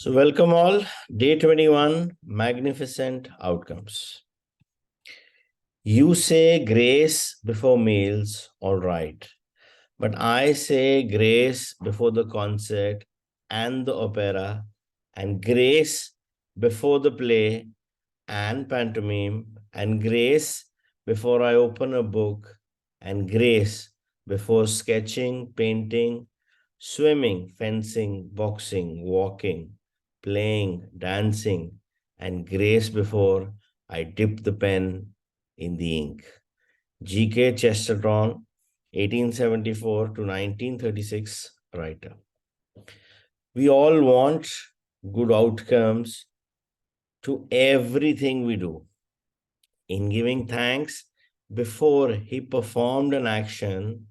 So, welcome all. Day 21 Magnificent Outcomes. You say grace before meals, all right. But I say grace before the concert and the opera, and grace before the play and pantomime, and grace before I open a book, and grace before sketching, painting, swimming, fencing, boxing, walking, playing, dancing, and grace before I dip the pen in the ink. G.K. Chesterton, 1874 to 1936, writer. We all want good outcomes to everything we do. In giving thanks before he performed an action,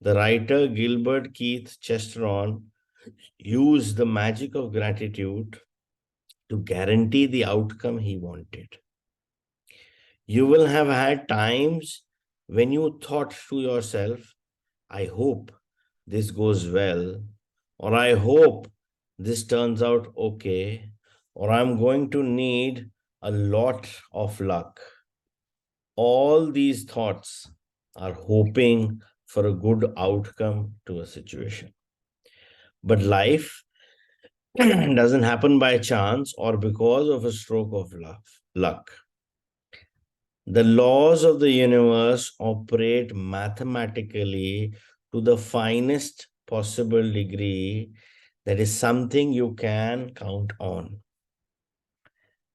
the writer Gilbert Keith Chesterton used the magic of gratitude to guarantee the outcome he wanted. You will have had times when you thought to yourself, I hope this goes well, or I hope this turns out okay, or I'm going to need a lot of luck. All these thoughts are hoping for a good outcome to a situation. But life doesn't happen by chance or because of a stroke of luck. The laws of the universe operate mathematically to the finest possible degree. That is something you can count on.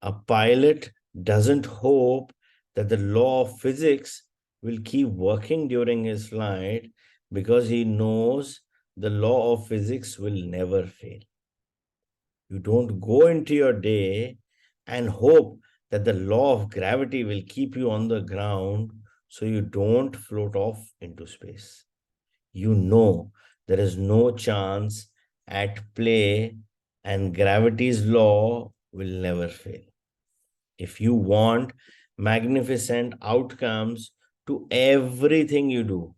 A pilot doesn't hope that the law of physics will keep working during his flight because he knows the law of physics will never fail. You don't go into your day and hope that the law of gravity will keep you on the ground so you don't float off into space. You know there is no chance at play and gravity's law will never fail. If you want magnificent outcomes to everything you do,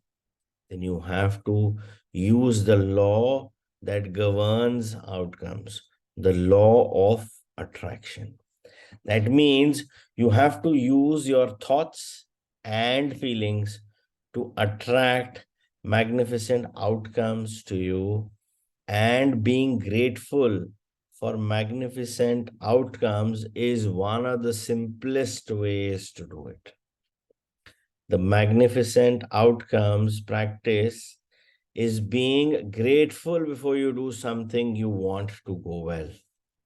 then you have to use the law that governs outcomes, the law of attraction. That means you have to use your thoughts and feelings to attract magnificent outcomes to you, and being grateful for magnificent outcomes is one of the simplest ways to do it. The magnificent outcomes practice is being grateful before you do something you want to go well.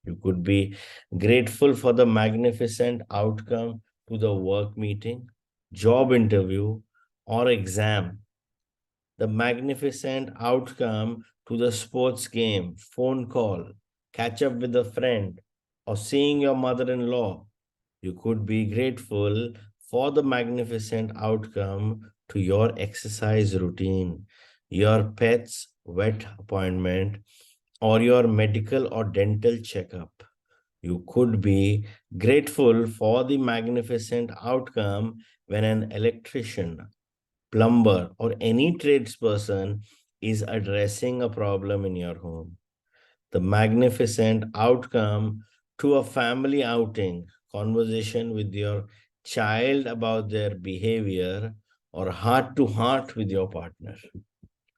You could be grateful for the magnificent outcome to the work meeting, job interview, or exam. The magnificent outcome to the sports game, phone call, catch up with a friend, or seeing your mother-in-law. You could be grateful for the magnificent outcome to your exercise routine, your pet's vet appointment, or your medical or dental checkup. You could be grateful for the magnificent outcome when an electrician, plumber, or any tradesperson is addressing a problem in your home. The magnificent outcome to a family outing, conversation with your child about their behavior, or heart to heart with your partner.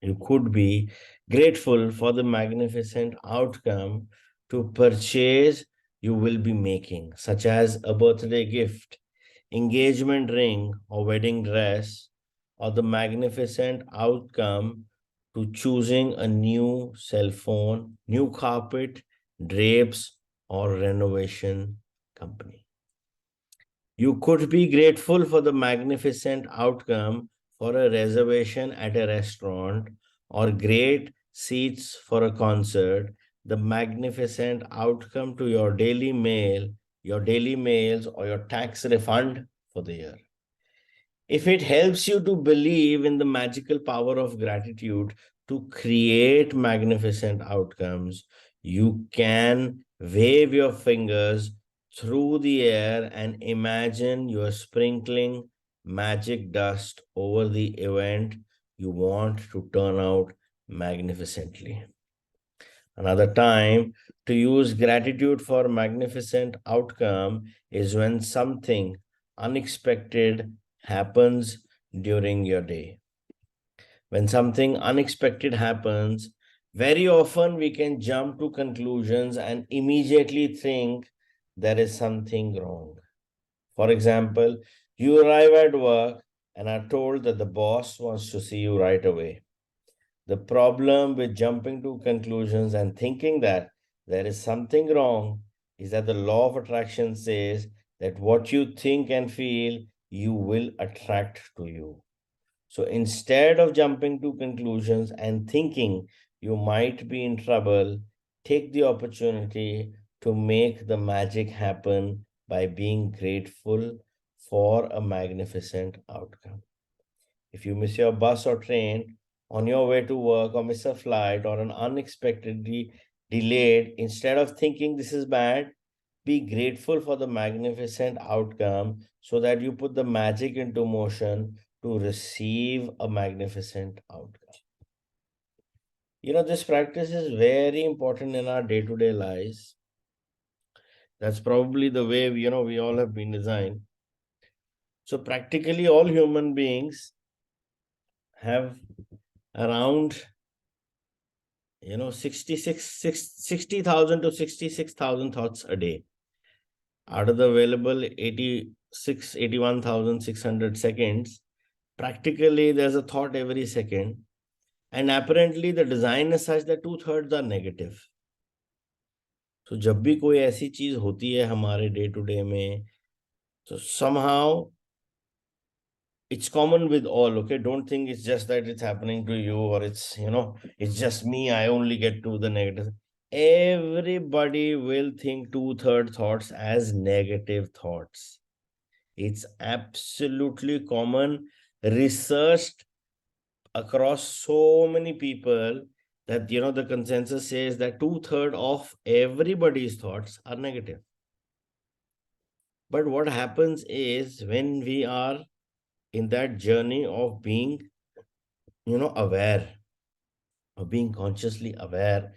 You could be grateful for the magnificent outcome to purchase you will be making, such as a birthday gift, engagement ring, or wedding dress, or the magnificent outcome to choosing a new cell phone, new carpet, drapes, or renovation company. You could be grateful for the magnificent outcome for a reservation at a restaurant or great seats for a concert, the magnificent outcome to your daily mail, your daily mails, or your tax refund for the year. If it helps you to believe in the magical power of gratitude to create magnificent outcomes, you can wave your fingers through the air and imagine you're sprinkling magic dust over the event you want to turn out magnificently. Another time to use gratitude for magnificent outcome is when something unexpected happens during your day. When something unexpected happens, very often we can jump to conclusions and immediately think there is something wrong. For example, you arrive at work and are told that the boss wants to see you right away. The problem with jumping to conclusions and thinking that there is something wrong is that the law of attraction says that what you think and feel, you will attract to you. So instead of jumping to conclusions and thinking you might be in trouble, take the opportunity to make the magic happen by being grateful for a magnificent outcome. If you miss your bus or train on your way to work, or miss a flight, or an unexpectedly delayed, instead of thinking this is bad, be grateful for the magnificent outcome so that you put the magic into motion to receive a magnificent outcome. This practice is very important in our day to day lives. That's probably the way, we all have been designed. So, practically all human beings have around 60,000 to 66,000 thoughts a day. Out of the available 81,600 seconds, practically there's a thought every second. And apparently the design is such that 2/3 are negative. So जब भी कोई ऐसी चीज होती है हमारे day to day में, so somehow it's common with all. Okay, don't think it's just that it's happening to you, or it's just me, I only get to the negative. Everybody will think 2/3 thoughts as negative thoughts. It's absolutely common, researched across so many people, that the consensus says that 2/3 of everybody's thoughts are negative. But what happens is, when we are in that journey of being aware, of being consciously aware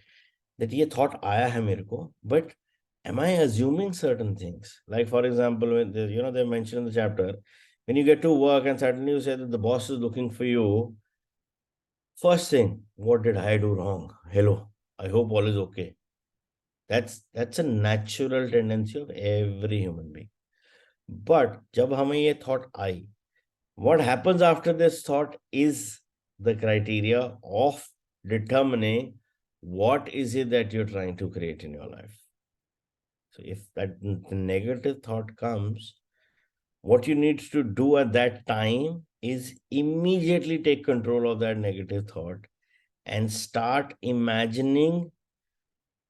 that ye thought aaya hai mere ko, but am I assuming certain things? Like, for example, when they mention in the chapter, when you get to work and suddenly you say that the boss is looking for you, first thing, what did I do wrong? Hello, I hope all is okay. That's a natural tendency of every human being. But jab hame ye thought I, what happens after this thought is the criteria of determining what is it that you're trying to create in your life. So if that negative thought comes, what you need to do at that time is immediately take control of that negative thought and start imagining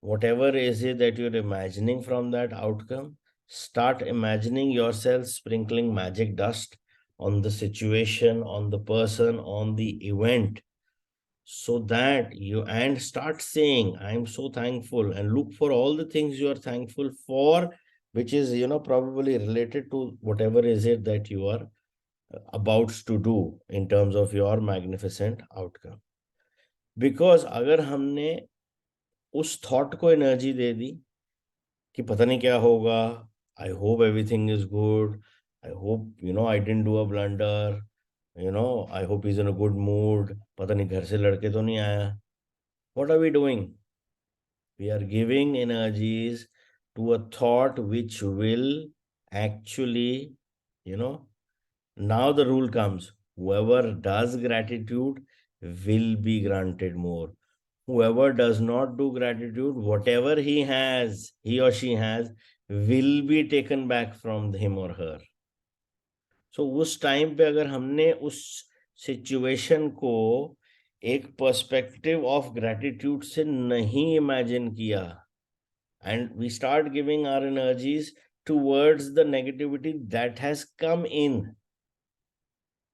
whatever is it that you're imagining from that outcome. Start imagining yourself sprinkling magic dust on the situation, on the person, on the event, so that you and start saying, I'm so thankful, and look for all the things you are thankful for, which is probably related to whatever is it that you are about to do in terms of your magnificent outcome. Because अगर हमने उस thought को energy दे दी कि पता नहीं क्या होगा, I hope everything is good, I hope I didn't do a blunder, I hope is in a good mood, पता नहीं घर से लड़के तो नहीं आया, what are we doing? We are giving energies to a thought which will actually, now the rule comes, whoever does gratitude will be granted more. Whoever does not do gratitude, whatever he or she has, will be taken back from him or her. So उस time पे अगर हमने उस situation को एक perspective of gratitude से नहीं imagine किया, and we start giving our energies towards the negativity that has come in,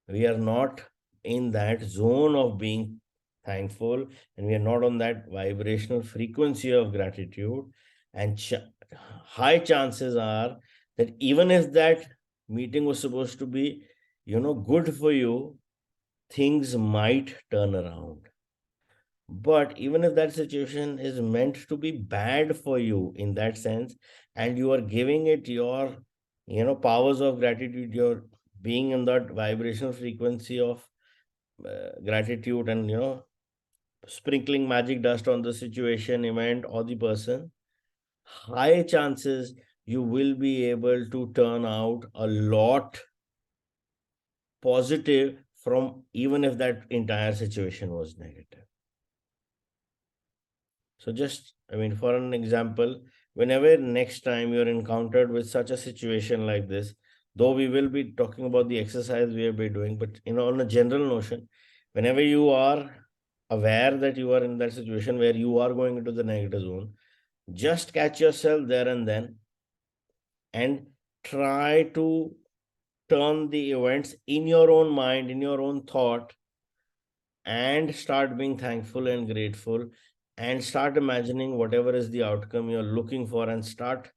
we are not in that zone of being thankful, and we are not on that vibrational frequency of gratitude, and high chances are that even if that meeting was supposed to be good for you, things might turn around. But even if that situation is meant to be bad for you in that sense, and you are giving it your, powers of gratitude, you're being in that vibrational frequency of gratitude, and, sprinkling magic dust on the situation, event, or the person, high chances you will be able to turn out a lot positive from, even if that entire situation was negative. So just, for an example, whenever next time you're encountered with such a situation like this, though we will be talking about the exercise we will be doing, but on a general notion, whenever you are aware that you are in that situation where you are going into the negative zone, just catch yourself there and then, and try to turn the events in your own mind, in your own thought, and start being thankful and grateful, and start imagining whatever is the outcome you're looking for, and start,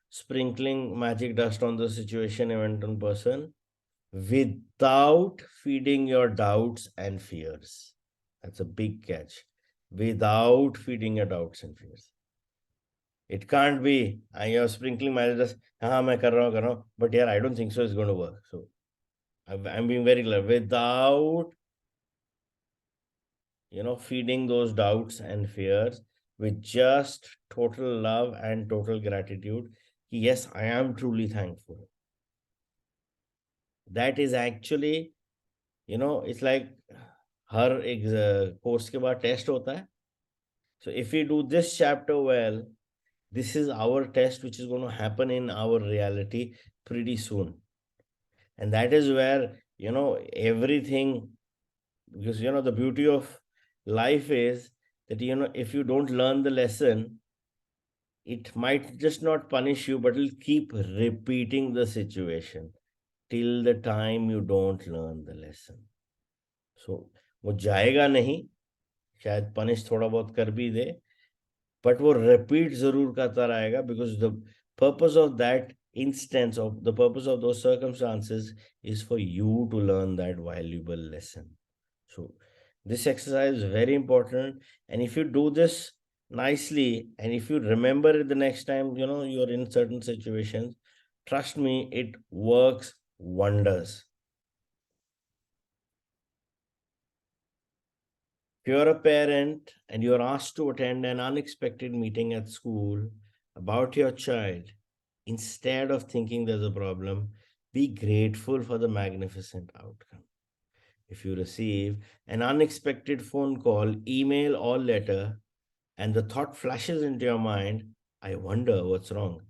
sprinkling magic dust on the situation, event, and person, without feeding your doubts and fears. That's a big catch. Without feeding your doubts and fears. It can't be, you're sprinkling magic dust, मैं कर रहा हूँ, but yeah, I don't think so it's going to work. So I'm being very clear. Without, feeding those doubts and fears, with just total love and total gratitude. Yes, I am truly thankful. That is actually, it's like her course के बाद test होता है. So if we do this chapter well, this is our test which is going to happen in our reality pretty soon. And that is where, everything, because, the beauty of life is that, if you don't learn the lesson, it might just not punish you, but it'll keep repeating the situation till the time you don't learn the lesson. So वो जाएगा नहीं, शायद punish थोड़ा बहुत कर भी दे, but वो repeat जरूर करता रहेगा, because the purpose of that instance, of the purpose of those circumstances, is for you to learn that valuable lesson. So this exercise is very important, and if you do this nicely, and if you remember it the next time, you're in certain situations, trust me, it works wonders. If you're a parent and you're asked to attend an unexpected meeting at school about your child, instead of thinking there's a problem, be grateful for the magnificent outcome. If you receive an unexpected phone call, email, or letter, and the thought flashes into your mind, I wonder what's wrong,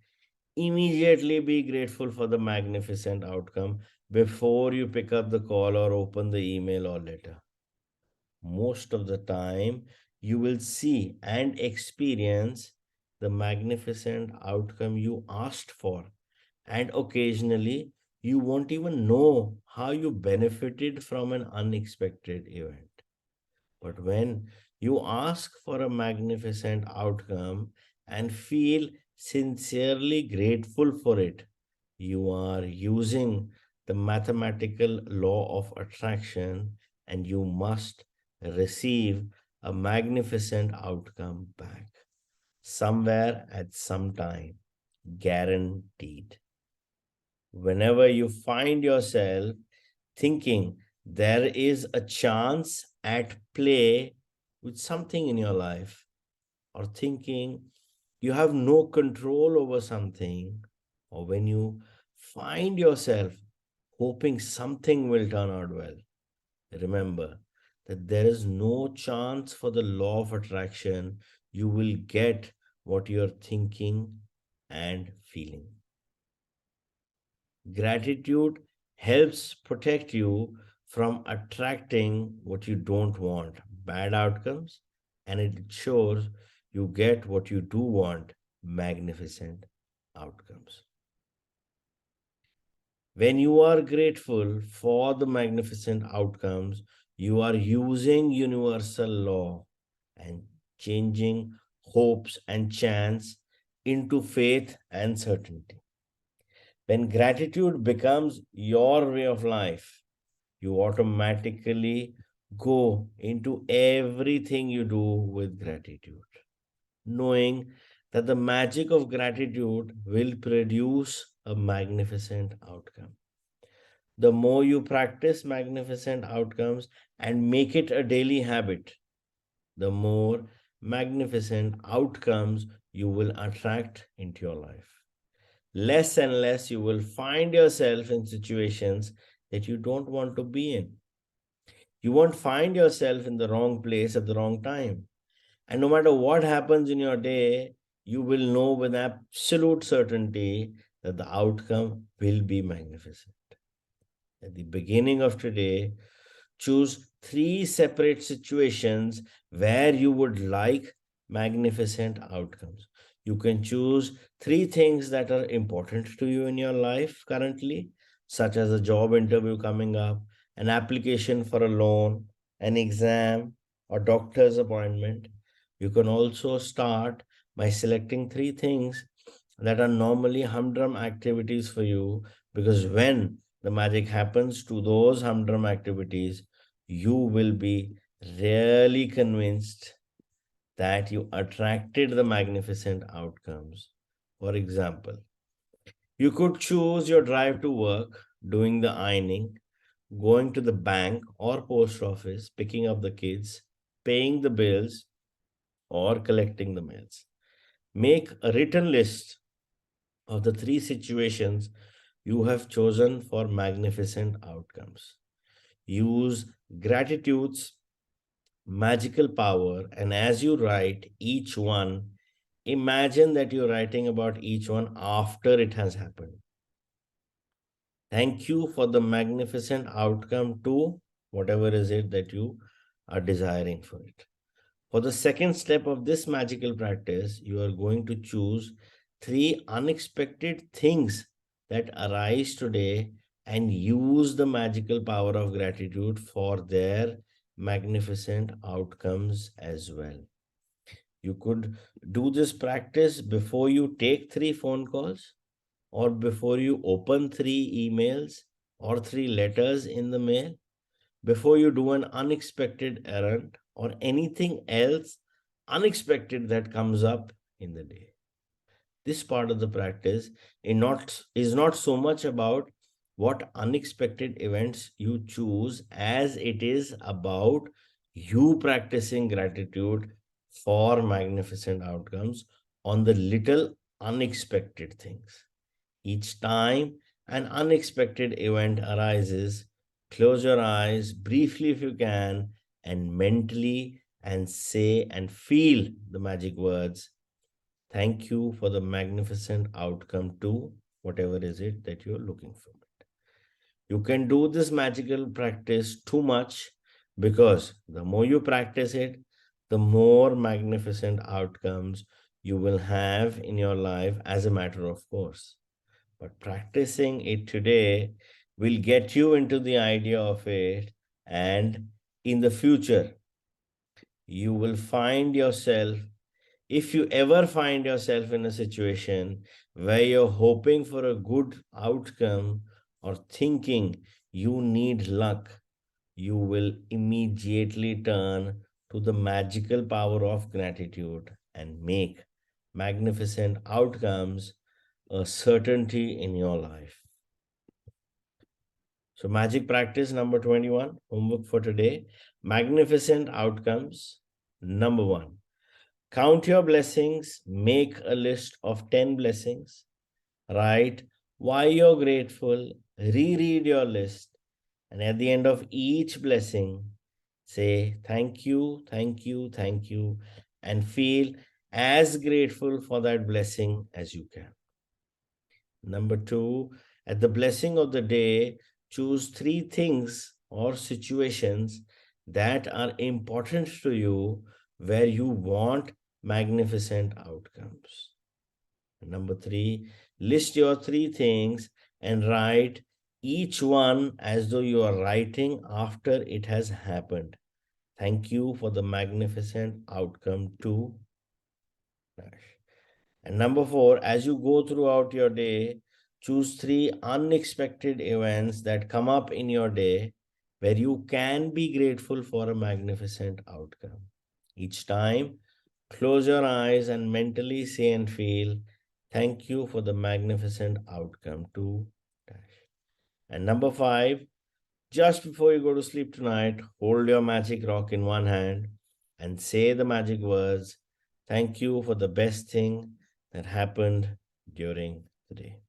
immediately be grateful for the magnificent outcome before you pick up the call or open the email or letter. Most of the time, you will see and experience the magnificent outcome you asked for, and occasionally, you won't even know how you benefited from an unexpected event. But when you ask for a magnificent outcome and feel sincerely grateful for it, you are using the mathematical law of attraction, and you must receive a magnificent outcome back somewhere at some time, guaranteed. Whenever you find yourself thinking there is a chance at play with something in your life, or thinking you have no control over something, or when you find yourself hoping something will turn out well, remember that there is no chance for the law of attraction you will get what you're thinking and feeling. Gratitude helps protect you from attracting what you don't want, bad outcomes, and it ensures you get what you do want, magnificent outcomes. When you are grateful for the magnificent outcomes, you are using universal law and changing hopes and chance into faith and certainty. When gratitude becomes your way of life, you automatically Go into everything you do with gratitude, knowing that the magic of gratitude will produce a magnificent outcome. The more you practice magnificent outcomes and make it a daily habit, the more magnificent outcomes you will attract into your life. Less and less you will find yourself in situations that you don't want to be in. You won't find yourself in the wrong place at the wrong time. And no matter what happens in your day, you will know with absolute certainty that the outcome will be magnificent. At the beginning of today, choose three separate situations where you would like magnificent outcomes. You can choose three things that are important to you in your life currently, such as a job interview coming up, an application for a loan, an exam, or doctor's appointment. You can also start by selecting three things that are normally humdrum activities for you, because when the magic happens to those humdrum activities, you will be really convinced that you attracted the magnificent outcomes. For example, you could choose your drive to work, doing the ironing, going to the bank or post office, picking up the kids, paying the bills, or collecting the mails. Make a written list of the three situations you have chosen for magnificent outcomes. Use gratitude's magical power, and as you write each one, imagine that you're writing about each one after it has happened. Thank you for the magnificent outcome to whatever is it that you are desiring for it. For the second step of this magical practice, you are going to choose three unexpected things that arise today and use the magical power of gratitude for their magnificent outcomes as well. You could do this practice before you take three phone calls, or before you open three emails or three letters in the mail, before you do an unexpected errand, or anything else unexpected that comes up in the day. This part of the practice is not so much about what unexpected events you choose as it is about you practicing gratitude for magnificent outcomes on the little unexpected things. Each time an unexpected event arises, close your eyes briefly if you can, and mentally and say and feel the magic words. Thank you for the magnificent outcome to whatever is it that you're looking for. You can do this magical practice too much, because the more you practice it, the more magnificent outcomes you will have in your life as a matter of course. But practicing it today will get you into the idea of it, and in the future, you will find yourself, if you ever find yourself in a situation where you're hoping for a good outcome or thinking you need luck, you will immediately turn to the magical power of gratitude and make magnificent outcomes a certainty in your life. So, magic practice number 21, homework for today, magnificent outcomes. Number one, count your blessings, make a list of 10 blessings, write why you're grateful, reread your list, and at the end of each blessing, say thank you, thank you, thank you, and feel as grateful for that blessing as you can. Number two, at the blessing of the day, choose three things or situations that are important to you where you want magnificent outcomes. Number three, list your three things and write each one as though you are writing after it has happened. Thank you for the magnificent outcome to Nash. And number four, as you go throughout your day, choose three unexpected events that come up in your day where you can be grateful for a magnificent outcome. Each time, close your eyes and mentally say and feel, thank you for the magnificent outcome to dash. And number 5, just before you go to sleep tonight, hold your magic rock in one hand and say the magic words, thank you for the best thing that happened during the day.